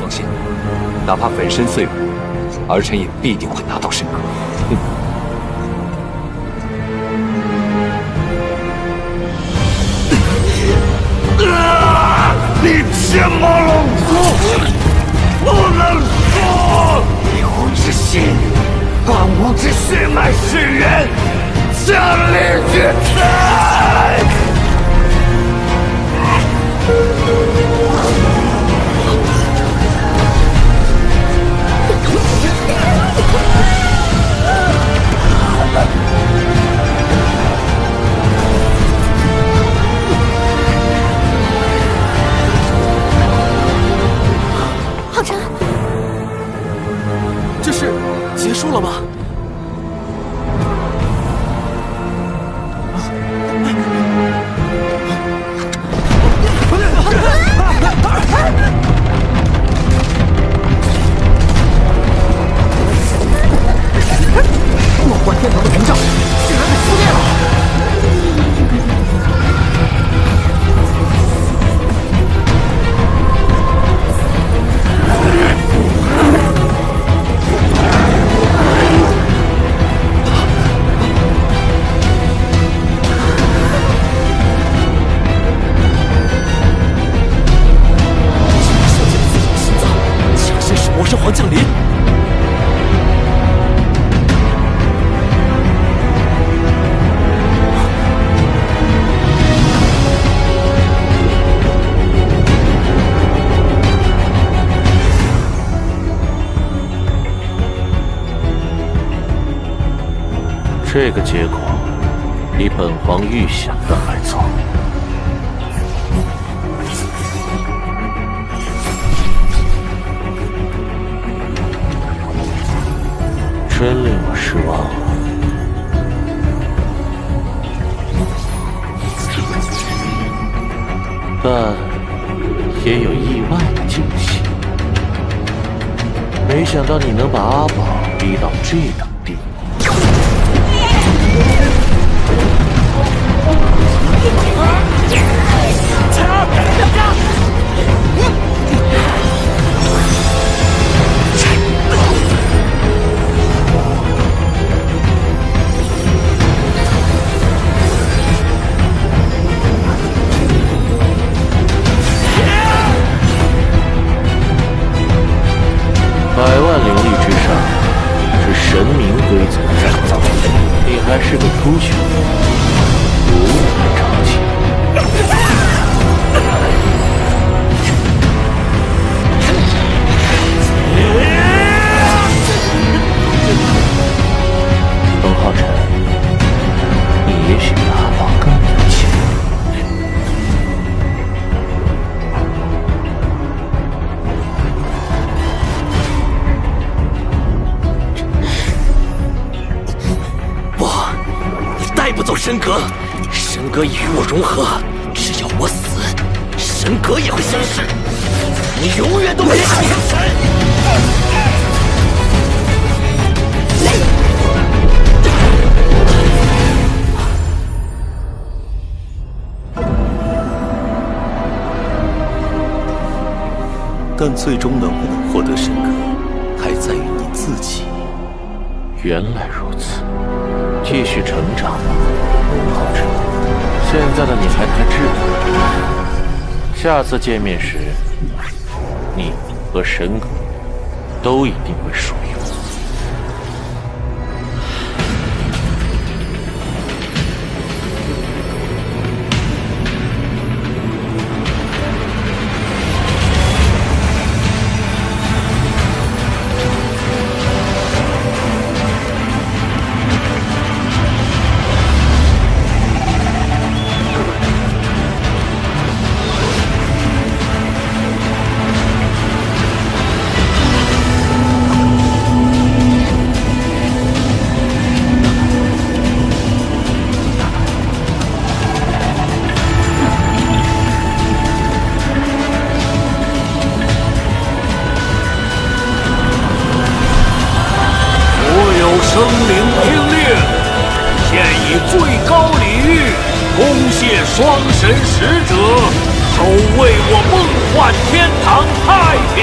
放心，哪怕粉身碎骨，儿臣也必定会拿到神格。你天马老子不能说！一物之心，万物之血脉是人，强烈绝代！浩辰，这是结束了吗？梦幻天堂的屏障竟然被撕裂了！强势使魔圣皇降临！这个结果比本皇预想的还糟。真令我失望了。但也有意外的惊喜。没想到你能把阿宝逼到这等地步。百万灵力之上是神明规则的造，你还是个秃犬，无人长情。冯浩辰，你也许比阿宝更有钱。带不走神格，神格已与我融合，只要我死，神格也会消失，你永远都别想成神！但最终能不能获得神格，还在于你自己。原来如此。继续成长吧，浩辰。现在的你还太稚嫩，下次见面时，你和神格都一定会属于我。生灵听令，现以最高礼遇恭谢双神使者，守卫我梦幻天堂太平。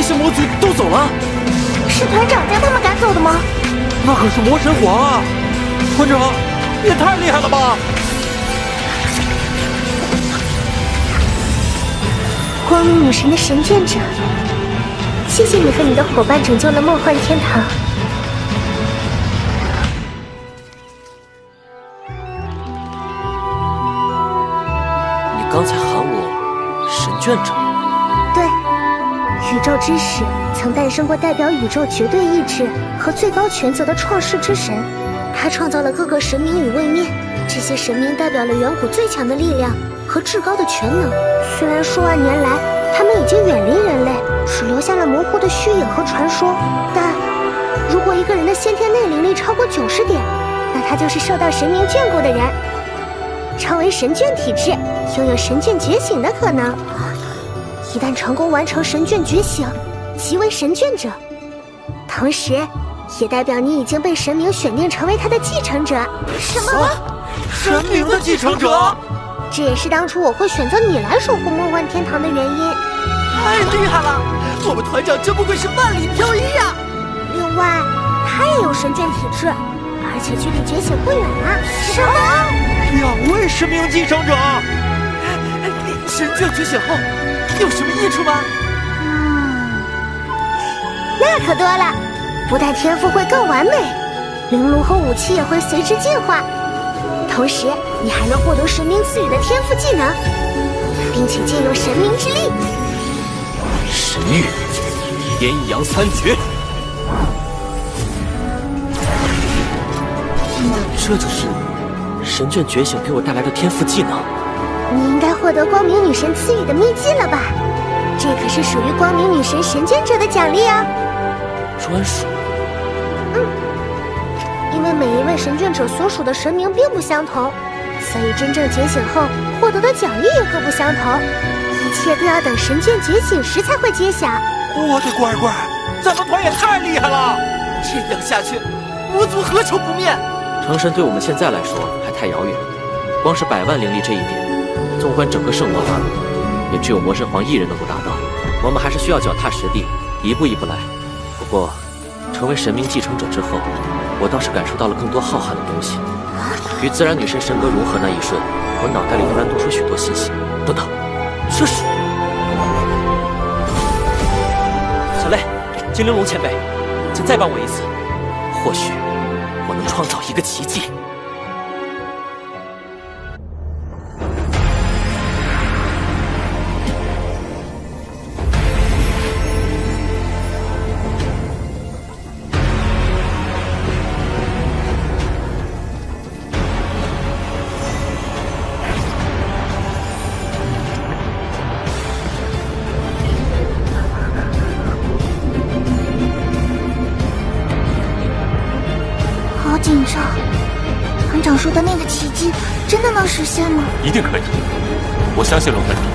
些魔族都走了？是团长将他们赶走的吗？那可是魔神皇啊！团长，也太厉害了吧！光明女神的神眷者，谢谢你和你的伙伴拯救了梦幻天堂。你刚才喊我神眷者？对，宇宙之始曾诞生过代表宇宙绝对意志和最高权责的创世之神，他创造了各个神明与位面，这些神明代表了远古最强的力量和至高的全能。虽然数万年来他们已经远离人类，只留下了模糊的虚影和传说，但如果一个人的先天内灵力超过90点，那他就是受到神明眷顾的人，成为神眷体质，拥有神眷觉醒的可能。一旦成功完成神眷觉醒，即为神眷者，同时也代表你已经被神明选定成为他的继承者。什么？神明的继承者？这也是当初我会选择你来守护梦幻天堂的原因。太厉害了！我们团长真不愧是万里挑一呀！另外，他也有神眷体质，而且距离觉醒不远了。什么？2位神明继承者？神眷觉醒后有什么益处吗？那可多了，不但天赋会更完美，灵炉和武器也会随之进化，同时你还能获得神明赐予的天赋技能，并且借用神明之力。神域天阳三绝，这就是神眷觉醒给我带来的天赋技能。你应该获得光明女神赐予的秘技了吧？这可是属于光明女神神眷者的奖励啊！专属？因为每一位神眷者所属的神明并不相同，所以真正觉醒后获得的奖励也各不相同。一切都要等神眷觉醒时才会揭晓。我的乖乖，咱们团也太厉害了！这样下去，魔族何求不灭？成神对我们现在来说还太遥远，光是100万灵力这一点，纵观整个圣魔大陆，也只有魔神皇一人能够达到。我们还是需要脚踏实地，一步一步来。不过，成为神明继承者之后，我倒是感受到了更多浩瀚的东西。与自然女神神格融合那一瞬，我脑袋里突然多出许多信息。等等，这是小雷，精灵龙前辈，请再帮我一次，或许我能创造一个奇迹。紧张，团长说的那个奇迹真的能实现吗？一定可以，我相信龙团长。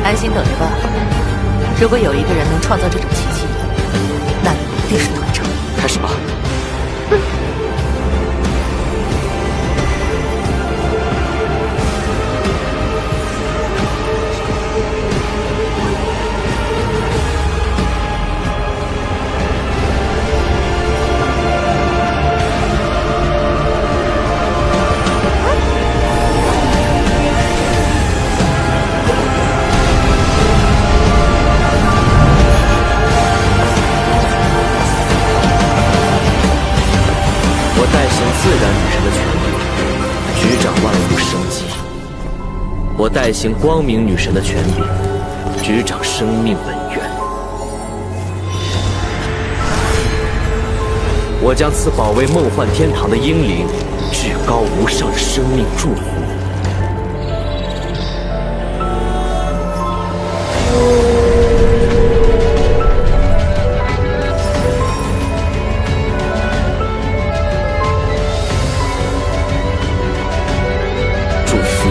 安心等着吧。如果有一个人能创造这种奇迹，那一定是团长。开始吧。自然女神的权柄，执掌万物生机；我代行光明女神的权柄，执掌生命本源。我将赐保卫梦幻天堂的英灵至高无上的生命祝福。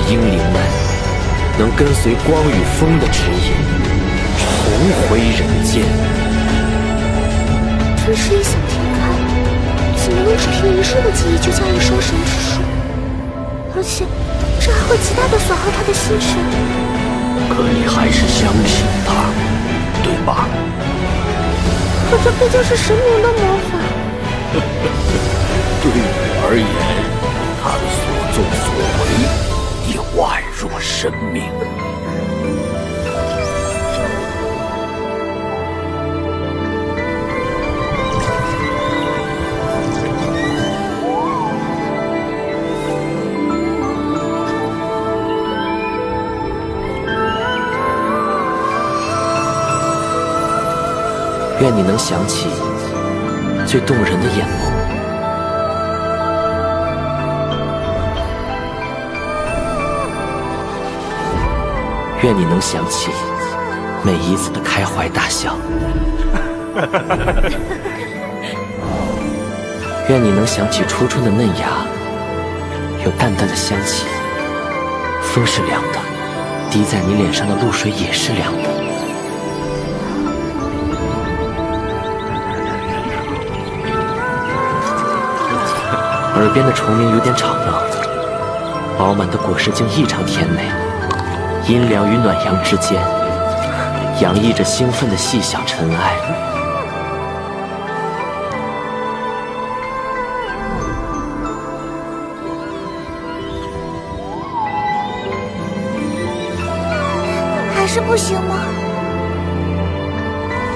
英灵们能跟随光与风的指引，重回人间。真是异想天开，怎么能只凭一瞬的记忆就加以收神之术？而且这还会极大的损耗他的心神。可你还是相信他。对吧？可这毕竟是神明的魔法。对我而言，他的所作所为也宛若生命。愿你能想起最动人的眼眸，愿你能想起每一次的开怀大笑，愿你能想起初春的嫩芽，有淡淡的香气，风是凉的，滴在你脸上的露水也是凉的。耳边的虫鸣有点吵闹，饱满的果实竟异常甜美，阴凉与暖阳之间，洋溢着兴奋的细小尘埃。还是不行吗？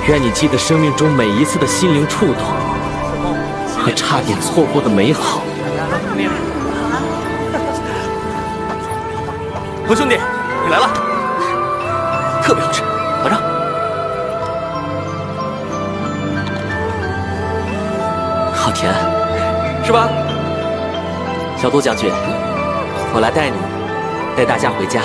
愿你记得生命中每一次的心灵触动和差点错过的美好。何兄弟，你来了，特别好吃，尝尝。好甜，是吧？小杜将军，我来带你，带大家回家。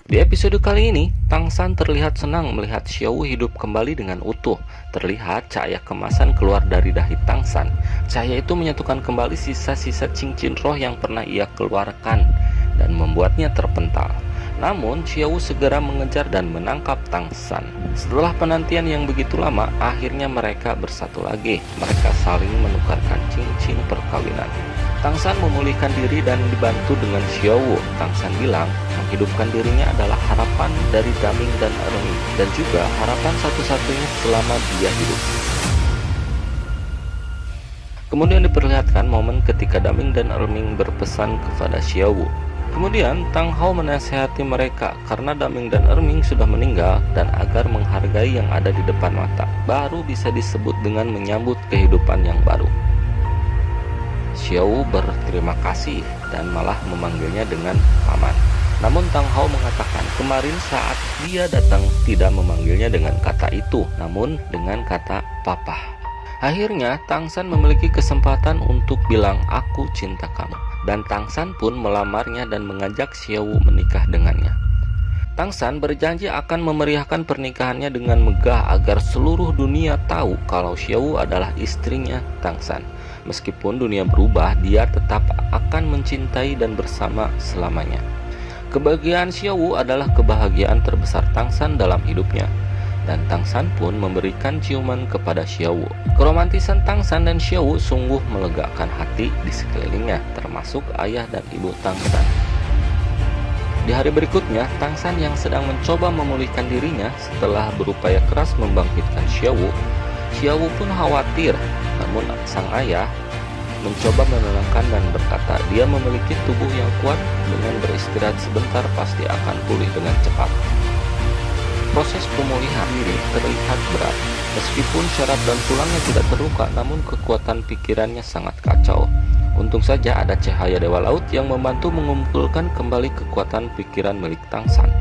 Di episode kali ini, Tang San terlihat senang melihat Xiaowu hidup kembali dengan utuh. Terlihat cahaya kemasan keluar dari dahi Tang San. Cahaya itu menyatukan kembali sisa-sisa cincin roh yang pernah ia keluarkan dan membuatnya terpental. Namun, Xiaowu segera mengejar dan menangkap Tang San. Setelah penantian yang begitu lama, akhirnya mereka bersatu lagi. Mereka saling menukarkan cincin perkawinan. Tang San memulihkan diri dan dibantu dengan Xiaowu. Tang San bilang menghidupkan dirinya adalah harapan dari Daming dan Erming, dan juga harapan satu-satunya selama dia hidup. Kemudian diperlihatkan momen ketika Daming dan Erming berpesan kepada Xiaowu, Kemudian Tang Hao menasihati mereka karena Daming dan Erming sudah meninggal dan agar menghargai yang ada di depan mata, baru bisa disebut dengan menyambut kehidupan yang baru. Xiao berterima kasih dan malah memanggilnya dengan paman. Namun Tang Hao mengatakan kemarin saat dia datang tidak memanggilnya dengan kata itu, namun dengan kata papa. Akhirnya Tang San memiliki kesempatan untuk bilang aku cinta kamu, dan Tang San pun melamarnya dan mengajak Xiao menikah dengannya. Tang San berjanji akan memeriahkan pernikahannya dengan megah agar seluruh dunia tahu kalau Xiao adalah istrinya Tang San. Meskipun dunia berubah, dia tetap akan mencintai dan bersama selamanya. Kebahagiaan Xiao adalah kebahagiaan terbesar Tang San dalam hidupnya. Dan Tang San pun memberikan ciuman kepada Xiao. Keromantisan Tang San dan Xiao sungguh melegakan hati di sekelilingnya, termasuk ayah dan ibu Tang San. Di hari berikutnya, Tang San yang sedang mencoba memulihkan dirinya setelah berupaya keras membangkitkan Xiao pun khawatir. Namun sang ayah mencoba menenangkan dan berkata dia memiliki tubuh yang kuat, dengan beristirahat sebentar pasti akan pulih dengan cepat. Proses pemulihan diri terlihat berat. Meskipun syaraf dan tulangnya tidak terluka, namun kekuatan pikirannya sangat kacau. Untung saja ada cahaya Dewa Laut yang membantu mengumpulkan kembali kekuatan pikiran milik Tang San.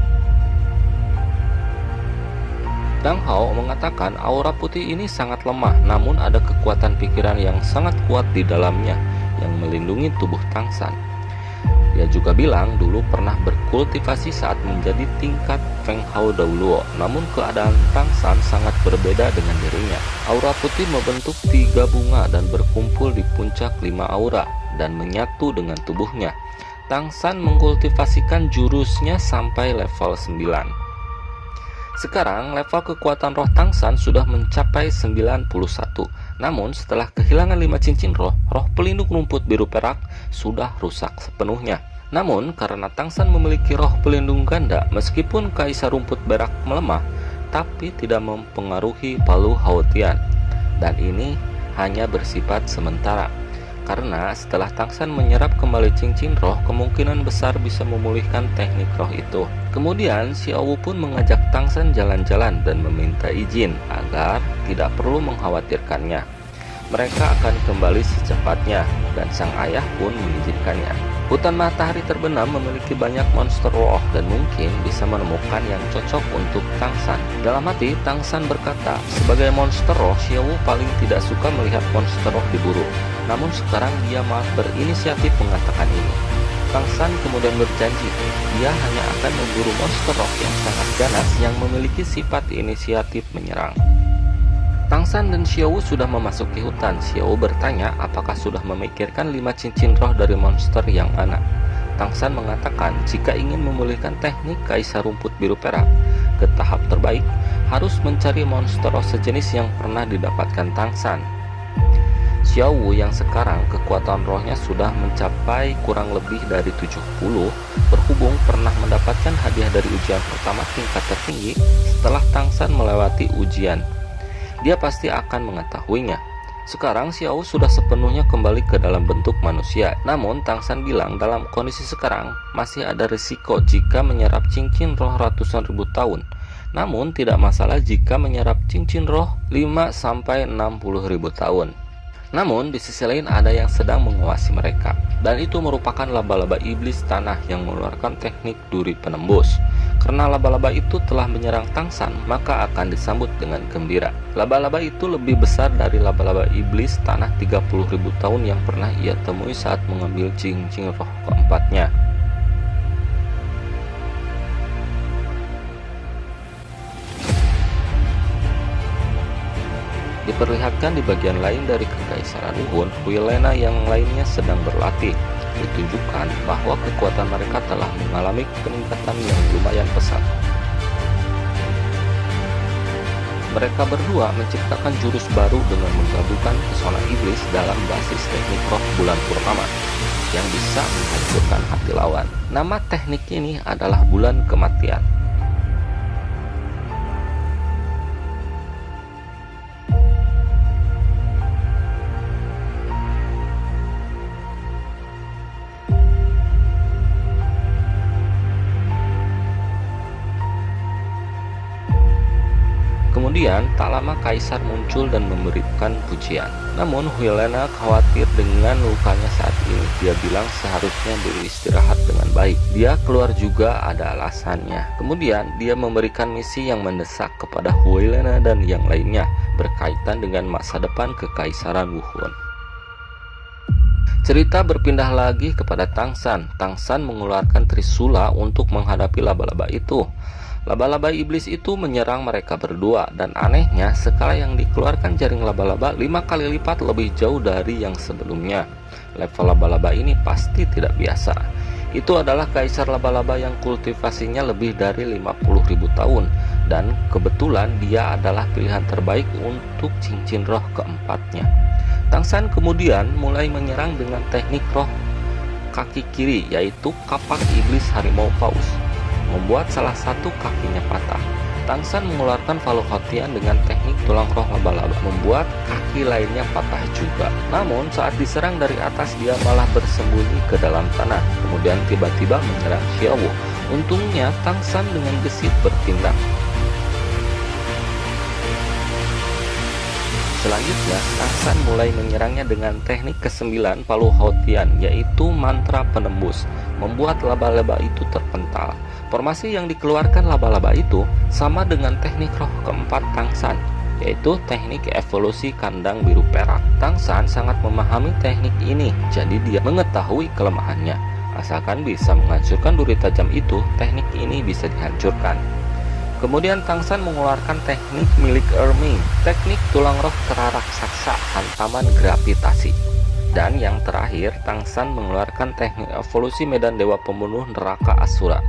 Tang Hao mengatakan aura putih ini sangat lemah, namun ada kekuatan pikiran yang sangat kuat di dalamnya yang melindungi tubuh Tang San. Dia juga bilang dulu pernah berkultivasi saat menjadi tingkat Feng Hao Dauluo, namun keadaan Tang San sangat berbeda dengan dirinya. Aura putih membentuk 3 bunga dan berkumpul di puncak 5 aura dan menyatu dengan tubuhnya. Tang San mengkultivasikan jurusnya sampai level 9. Sekarang level kekuatan roh Tang San sudah mencapai 91. Namun setelah kehilangan 5 cincin roh pelindung rumput biru perak sudah rusak sepenuhnya. Namun karena Tang San memiliki roh pelindung ganda, meskipun kaisar rumput perak melemah, tapi tidak mempengaruhi Palu Haotian. Dan ini hanya bersifat sementara. Karena setelah Tang San menyerap kembali cincin roh, kemungkinan besar bisa memulihkan teknik roh itu. Kemudian Xiao pun mengajak Tang San jalan-jalan dan meminta izin agar tidak perlu mengkhawatirkannya. Mereka akan kembali secepatnya dan sang ayah pun mengizinkannya. Hutan matahari terbenam memiliki banyak monster roh dan mungkin bisa menemukan yang cocok untuk Tang San. Dalam hati, Tang San berkata, sebagai monster roh, Xiao paling tidak suka melihat monster roh diburu. Namun sekarang dia malah berinisiatif mengatakan ini. Tang San kemudian berjanji, dia hanya akan memburu monster roh yang sangat ganas yang memiliki sifat inisiatif menyerang. Tang San dan Xiao sudah memasuki hutan. Xiao bertanya apakah sudah memikirkan 5 cincin roh dari monster yang mana. Tang San mengatakan jika ingin memulihkan teknik kaisar rumput biru perak ke tahap terbaik, harus mencari monster roh sejenis yang pernah didapatkan Tang San. Xiao yang sekarang kekuatan rohnya sudah mencapai kurang lebih dari 70, berhubung pernah mendapatkan hadiah dari ujian pertama tingkat tertinggi setelah Tang San melewati ujian. Dia pasti akan mengetahuinya. Sekarang Xiao sudah sepenuhnya kembali ke dalam bentuk manusia. Namun Tang San bilang dalam kondisi sekarang masih ada risiko jika menyerap cincin roh ratusan ribu tahun. Namun tidak masalah jika menyerap cincin roh 5-60 ribu tahun. Namun di sisi lain ada yang sedang menguasai mereka, dan itu merupakan laba-laba iblis tanah yang mengeluarkan teknik duri penembus. Karena laba-laba itu telah menyerang Tang San, maka akan disambut dengan gembira. Laba-laba itu lebih besar dari laba-laba iblis tanah 30.000 tahun yang pernah ia temui saat mengambil cincin roh keempatnya. Diperlihatkan di bagian lain dari Kekaisaran Wuhun, Huilena yang lainnya sedang berlatih. Ditunjukkan bahwa kekuatan mereka telah mengalami peningkatan yang lumayan pesat. Mereka berdua menciptakan jurus baru dengan menggabungkan pesona iblis dalam basis teknik roh bulan purnama yang bisa menghancurkan hati lawan. Nama teknik ini adalah bulan kematian. Kemudian tak lama Kaisar muncul dan memberikan pujian. Namun Helena khawatir dengan lukanya saat ini. Dia bilang seharusnya beristirahat dengan baik. Dia keluar juga ada alasannya. Kemudian dia memberikan misi yang mendesak kepada Helena dan yang lainnya berkaitan dengan masa depan Kekaisaran Wuhun. Cerita berpindah lagi kepada Tangsan. Tangsan mengeluarkan Trisula untuk menghadapi laba-laba itu. Laba-laba iblis itu menyerang mereka berdua, dan anehnya skala yang dikeluarkan jaring laba-laba 5 kali lipat lebih jauh dari yang sebelumnya. Level laba-laba ini pasti tidak biasa. Itu adalah kaisar laba-laba yang kultivasinya lebih dari 50.000 tahun, dan kebetulan dia adalah pilihan terbaik untuk cincin roh keempatnya. Tangsan kemudian mulai menyerang dengan teknik roh kaki kiri, yaitu kapak iblis harimau paus, membuat salah satu kakinya patah. Tangsan mengeluarkan Valuhotian dengan teknik tulang roh laba-laba, membuat kaki lainnya patah juga. Namun saat diserang dari atas dia malah bersembunyi ke dalam tanah, kemudian tiba-tiba menyerang Xiaowu. Untungnya Tangsan dengan gesit bertindak. Selanjutnya, Tangsan mulai menyerangnya dengan teknik ke-9 Valuhotian, yaitu mantra penembus, membuat laba-laba itu terpental. Formasi yang dikeluarkan laba-laba itu sama dengan teknik roh keempat Tangsan, yaitu teknik evolusi kandang biru perak. Tangsan sangat memahami teknik ini, jadi dia mengetahui kelemahannya. Asalkan bisa menghancurkan duri tajam itu, teknik ini bisa dihancurkan. Kemudian Tangsan mengeluarkan teknik milik Erming, teknik tulang roh teraksasa hantaman gravitasi. Dan yang terakhir, Tangsan mengeluarkan teknik evolusi medan dewa pembunuh neraka Asura.